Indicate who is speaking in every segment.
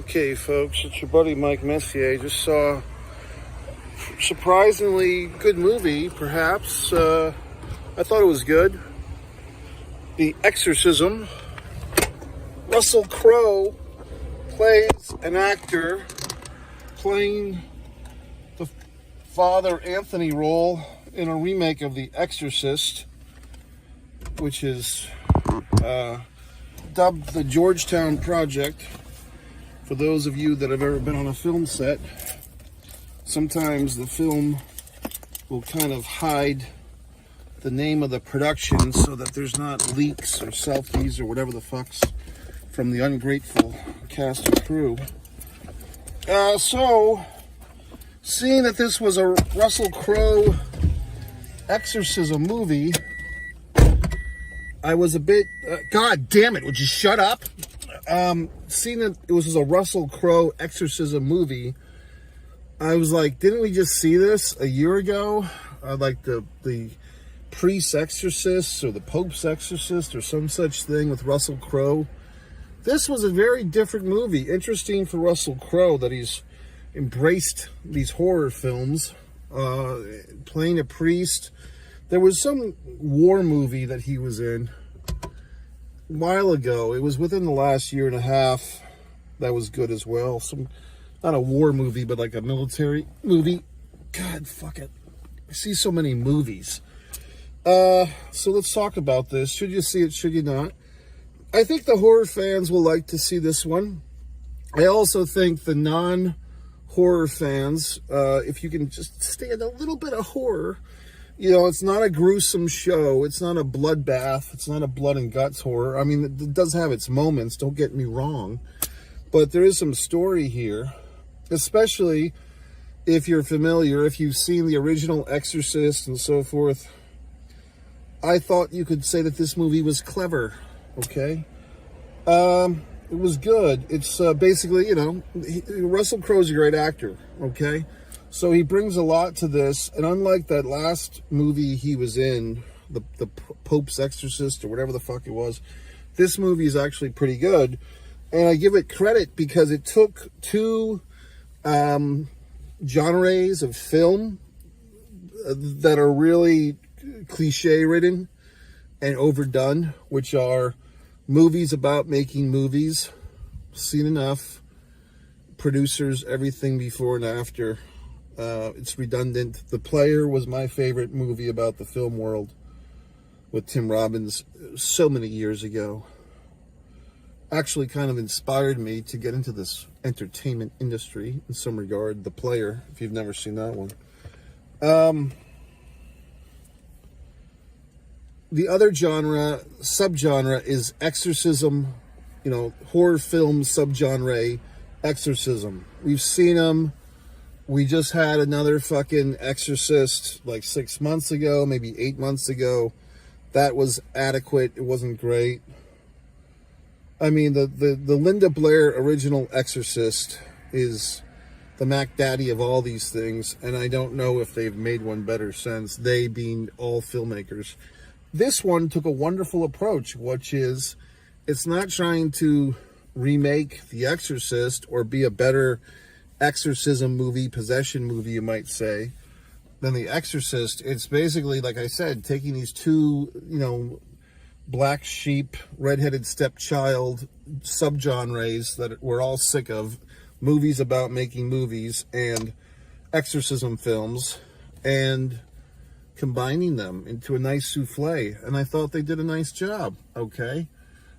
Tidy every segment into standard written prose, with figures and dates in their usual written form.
Speaker 1: Okay, folks, it's your buddy Mike Messier. Just saw a surprisingly good movie, perhaps. I thought it was good. The Exorcism. Russell Crowe plays an actor playing the Father Anthony role in a remake of The Exorcist, which is dubbed the Georgetown Project. For those of you that have ever been on a film set, sometimes the film will kind of hide the name of the production so that there's not leaks or selfies or whatever the fucks from the ungrateful cast and crew. So, seeing that this was a Russell Crowe exorcism movie, I was a bit... God damn it, would you shut up? Seeing that it was a Russell Crowe exorcism movie, I was like, didn't we just see this a year ago? Like the priest's exorcist or the Pope's exorcist or some such thing with Russell Crowe. This was a very different movie. Interesting for Russell Crowe that he's embraced these horror films, playing a priest. There was some war movie that he was in a while ago. It was within the last year and a half that was good as well. Not a war movie, but like a military movie. God, fuck it. I see so many movies. So let's talk about this. Should you see it? Should you not? I think the horror fans will like to see this one. I also think the non-horror fans, if you can just stand a little bit of horror, you know, it's not a gruesome show. It's not a bloodbath. It's not a blood and guts horror. I mean, it does have its moments. Don't get me wrong. But there is some story here, especially if you're familiar, if you've seen the original Exorcist and so forth. I thought you could say that this movie was clever, okay? It was good. It's basically, you know, Russell Crowe's a great actor, okay? So he brings a lot to this, and unlike that last movie he was in, the Pope's Exorcist or whatever the fuck it was, this movie is actually pretty good. And I give it credit because it took two genres of film that are really cliche-ridden and overdone, which are movies about making movies, seen enough, producers, everything before and after. It's redundant. The Player was my favorite movie about the film world with Tim Robbins so many years ago. Actually kind of inspired me to get into this entertainment industry in some regard. The Player, if you've never seen that one. The other subgenre is exorcism, you know, horror film subgenre, exorcism. We've seen them. We just had another fucking Exorcist like 6 months ago, maybe 8 months ago. That was adequate. It wasn't great. I mean, the Linda Blair original Exorcist is the Mac Daddy of all these things, and I don't know if they've made one better since, they being all filmmakers. This one took a wonderful approach, which is it's not trying to remake The Exorcist or be a better exorcism movie, possession movie, you might say, than The Exorcist. It's basically, like I said, taking these two, you know, black sheep, redheaded stepchild subgenres that we're all sick of, movies about making movies and exorcism films, and combining them into a nice souffle. And I thought they did a nice job, okay?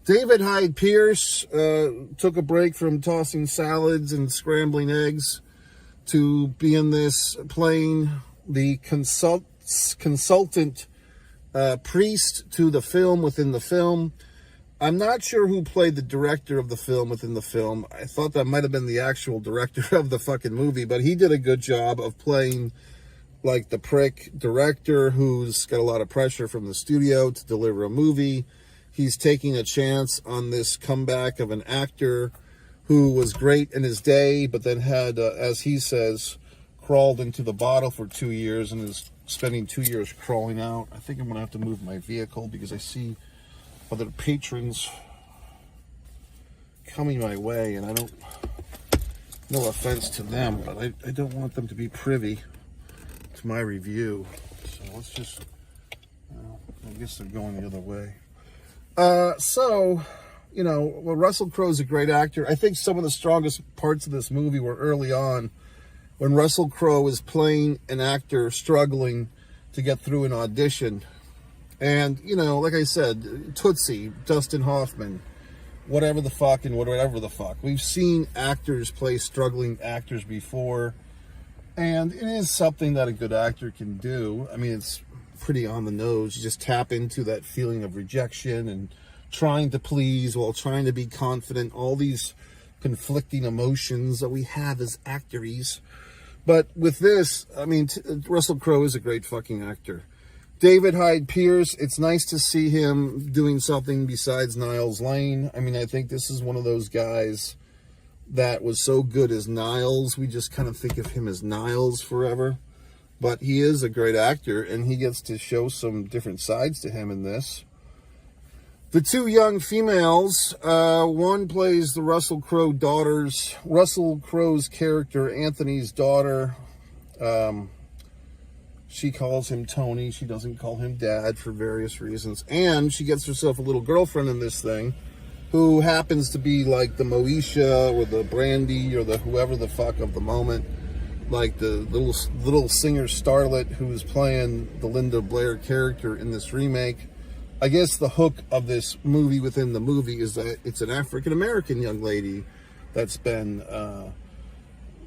Speaker 1: David Hyde Pierce took a break from tossing salads and scrambling eggs to be in this, playing the consultant priest to the film within the film. I'm not sure who played the director of the film within the film. I thought that might have been the actual director of the fucking movie, but he did a good job of playing like the prick director who's got a lot of pressure from the studio to deliver a movie. He's taking a chance on this comeback of an actor who was great in his day, but then had, as he says, crawled into the bottle for 2 years and is spending 2 years crawling out. I think I'm going to have to move my vehicle because I see other patrons coming my way, and I don't No offense to them, but I don't want them to be privy to my review. So let's just, well, I guess they're going the other way. So, you know, well, Russell Crowe's a great actor. I think some of the strongest parts of this movie were early on when Russell Crowe is playing an actor struggling to get through an audition. And, you know, like I said, Tootsie, Dustin Hoffman, whatever the fuck and whatever the fuck. We've seen actors play struggling actors before, and it is something that a good actor can do. I mean, it's pretty on the nose. You just tap into that feeling of rejection and trying to please while trying to be confident, all these conflicting emotions that we have as actors. But with this, I mean, Russell Crowe is a great fucking actor. David Hyde Pierce, it's nice to see him doing something besides Niles Lane. I mean, I think this is one of those guys that was so good as Niles. We just kind of think of him as Niles forever. But he is a great actor, and he gets to show some different sides to him in this. The two young females, one plays the Russell Crowe's character, Anthony's daughter. She calls him Tony. She doesn't call him Dad for various reasons. And she gets herself a little girlfriend in this thing who happens to be like the Moesha or the Brandy or the whoever the fuck of the moment. Like the little singer starlet who is playing the Linda Blair character in this remake. I guess the hook of this movie within the movie is that it's an African-American young lady that's been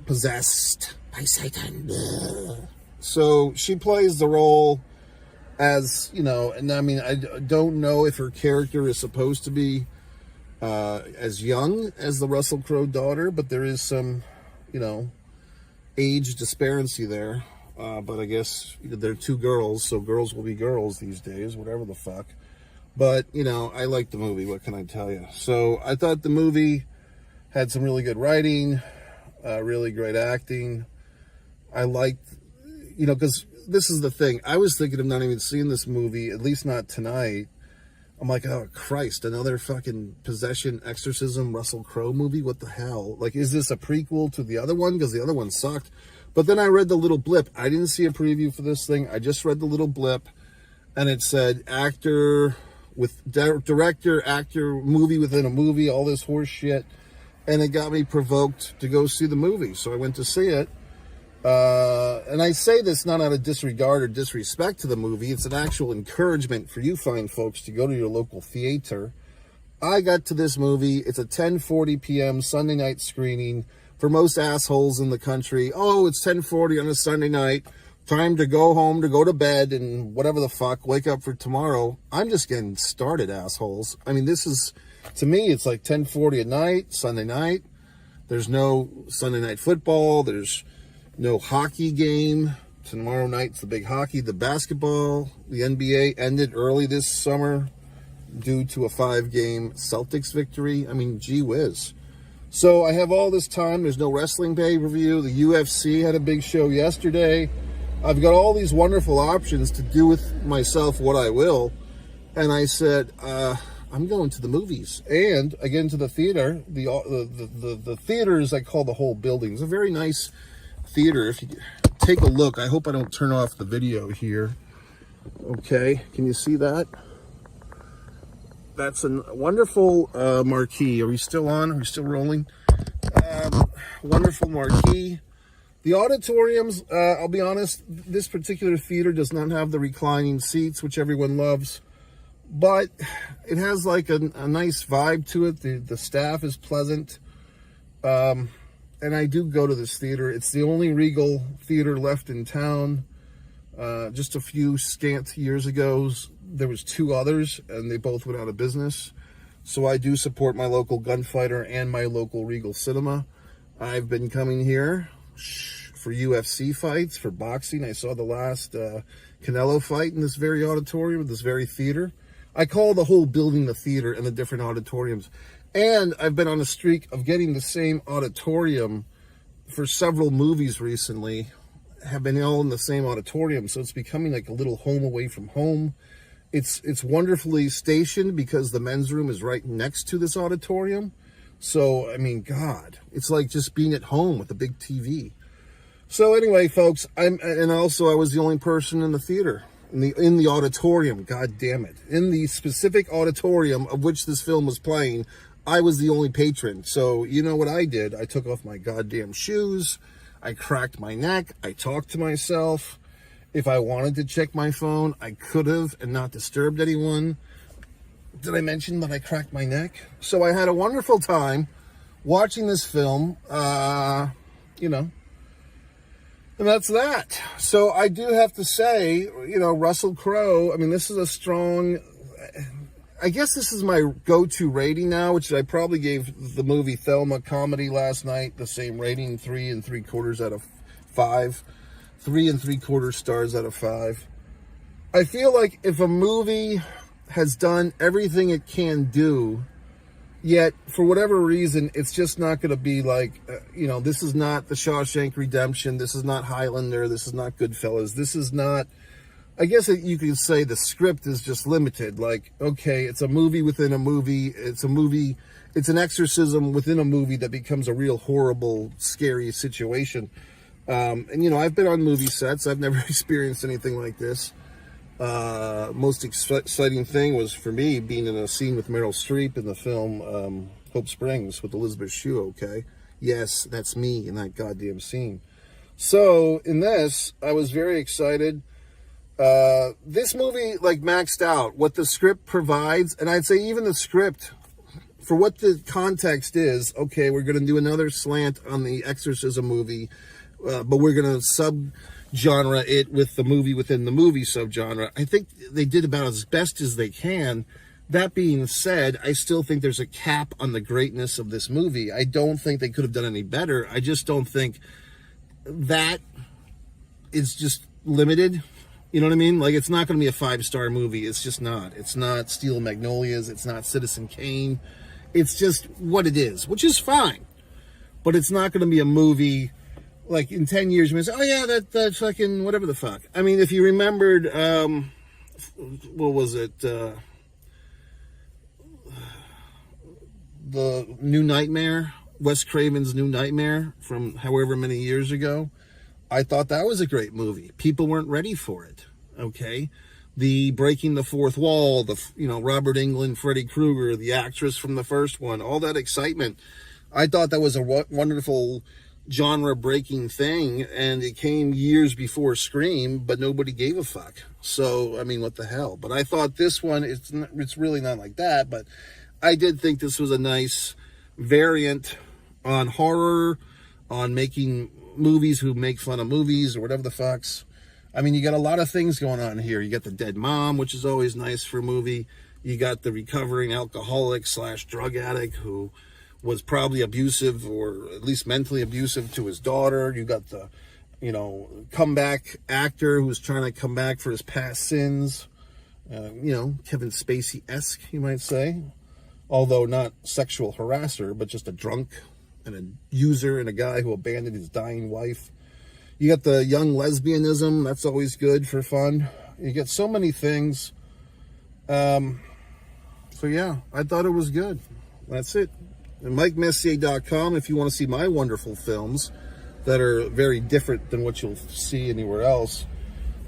Speaker 1: possessed by Satan. So she plays the role as, you know, and I mean, I don't know if her character is supposed to be as young as the Russell Crowe daughter, but there is some, you know, age disparity there. But I guess they're two girls, so girls will be girls these days, whatever the fuck. But, you know, I like the movie, what can I tell you? So I thought the movie had some really good writing, really great acting. I liked, you know, because this is the thing. I was thinking of not even seeing this movie, at least not tonight. I'm like, oh, Christ, another fucking possession, exorcism, Russell Crowe movie? What the hell? Like, is this a prequel to the other one? Because the other one sucked. But then I read the little blip. I didn't see a preview for this thing. I just read the little blip, and it said actor with director, actor, movie within a movie, all this horse shit. And it got me provoked to go see the movie. So I went to see it. And I say this not out of disregard or disrespect to the movie. It's an actual encouragement for you fine folks to go to your local theater. I got to this movie. It's a 10:40 p.m. Sunday night screening. For most assholes in the country, oh, it's 10:40 on a Sunday night. Time to go home, to go to bed, and whatever the fuck, wake up for tomorrow. I'm just getting started, assholes. I mean, this is, to me, it's like 10:40 at night, Sunday night. There's no Sunday night football. There's no hockey game. Tomorrow night's the big hockey. The basketball, the NBA ended early this summer due to a 5-game Celtics victory. I mean, gee whiz. So I have all this time. There's no wrestling pay-per-view. The UFC had a big show yesterday. I've got all these wonderful options to do with myself what I will. And I said, I'm going to the movies. And I get into the theater. The theater is, I call the whole building. It's a very nice theater. If you take a look, I hope I don't turn off the video here. Okay, can you see that? That's a wonderful marquee. Are we still on? Are we still rolling? Wonderful marquee. The auditoriums, I'll be honest, this particular theater does not have the reclining seats, which everyone loves. But it has like a nice vibe to it. The staff is pleasant. And I do go to this theater. It's the only Regal theater left in town. Just a few scant years ago, there was 2 others, and they both went out of business. So I do support my local Gunfighter and my local Regal Cinema. I've been coming here for UFC fights, for boxing. I saw the last Canelo fight in this very auditorium, this very theater. I call the whole building the theater and the different auditoriums. And I've been on a streak of getting the same auditorium for several movies recently. Have been all in the same auditorium, so it's becoming like a little home away from home. It's wonderfully stationed because the men's room is right next to this auditorium. So, I mean, God, it's like just being at home with a big TV. So anyway, folks, I was the only person in the theater, in the auditorium, God damn it. In the specific auditorium of which this film was playing, I was the only patron. So you know what I did? I took off my goddamn shoes. I cracked my neck. I talked to myself. If I wanted to check my phone, I could have and not disturbed anyone. Did I mention that I cracked my neck? So I had a wonderful time watching this film, you know, and that's that. So I do have to say, you know, Russell Crowe, I mean, this is a strong, I guess this is my go-to rating now, which I probably gave the movie Thelma Comedy last night the same rating, 3 3/4 out of 5. 3 3/4 stars out of 5. I feel like if a movie has done everything it can do, yet for whatever reason, it's just not going to be like, you know, this is not The Shawshank Redemption. This is not Highlander. This is not Goodfellas. This is not, I guess you could say the script is just limited. Like, okay, it's a movie within a movie. It's a movie. It's an exorcism within a movie that becomes a real horrible, scary situation. And, you know, I've been on movie sets. I've never experienced anything like this. Most exciting thing was for me being in a scene with Meryl Streep in the film Hope Springs with Elizabeth Shue, okay? Yes, that's me in that goddamn scene. So, in this, I was very excited. This movie, like, maxed out what the script provides, and I'd say even the script, for what the context is, okay, we're going to do another slant on the exorcism movie, but we're going to subgenre it with the movie within the movie subgenre. I think they did about as best as they can. That being said, I still think there's a cap on the greatness of this movie. I don't think they could have done any better. I just don't think that is just limited. You know what I mean? Like, it's not going to be a 5-star movie. It's just not. It's not Steel Magnolias. It's not Citizen Kane. It's just what it is, which is fine. But it's not going to be a movie like in 10 years, you say, oh yeah, that fucking whatever the fuck. I mean, if you remembered, what was it? The New Nightmare, Wes Craven's New Nightmare from however many years ago. I thought that was a great movie. People weren't ready for it. Okay. The breaking the fourth wall, Robert Englund, Freddy Krueger, the actress from the first one, all that excitement. I thought that was a wonderful genre-breaking thing, and it came years before Scream, but nobody gave a fuck. So, I mean, what the hell? But I thought this one, it's really not like that, but I did think this was a nice variant on horror, on making movies who make fun of movies, or whatever the fucks. I mean, you got a lot of things going on here. You got the dead mom, which is always nice for a movie. You got the recovering alcoholic / drug addict who was probably abusive, or at least mentally abusive, to his daughter. You got the, comeback actor who's trying to come back for his past sins. Kevin Spacey-esque, you might say. Although not sexual harasser, but just a drunk and a user and a guy who abandoned his dying wife. You got the young lesbianism. That's always good for fun. You get so many things. So yeah, I thought it was good. That's it. And MikeMessier.com if you want to see my wonderful films that are very different than what you'll see anywhere else.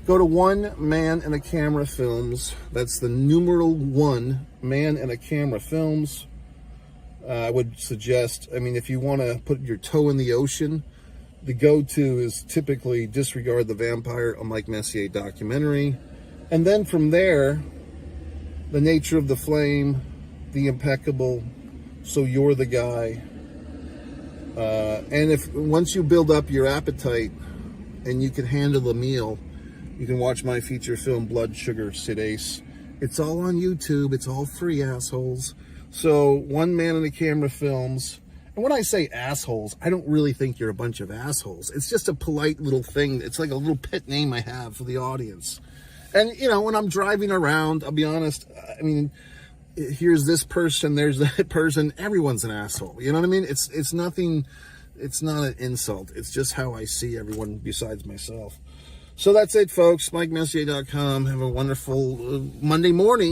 Speaker 1: Go to One Man and a Camera Films. That's the numeral 1, Man and a Camera Films. I would suggest, if you want to put your toe in the ocean, the go-to is typically Disregard the Vampire, a Mike Messier documentary. And then from there, The Nature of the Flame, The Impeccable, So You're the Guy. And if once you build up your appetite and you can handle a meal, you can watch my feature film, Blood Sugar Sid Ace. It's all on YouTube. It's all free, assholes. So, One Man and a Camera Films. And when I say assholes, I don't really think you're a bunch of assholes. It's just a polite little thing. It's like a little pet name I have for the audience. And, when I'm driving around, I'll be honest, here's this person, there's that person, everyone's an asshole. You know what I mean? It's nothing, it's not an insult. It's just how I see everyone besides myself. So that's it, folks. MikeMessier.com. Have a wonderful Monday morning.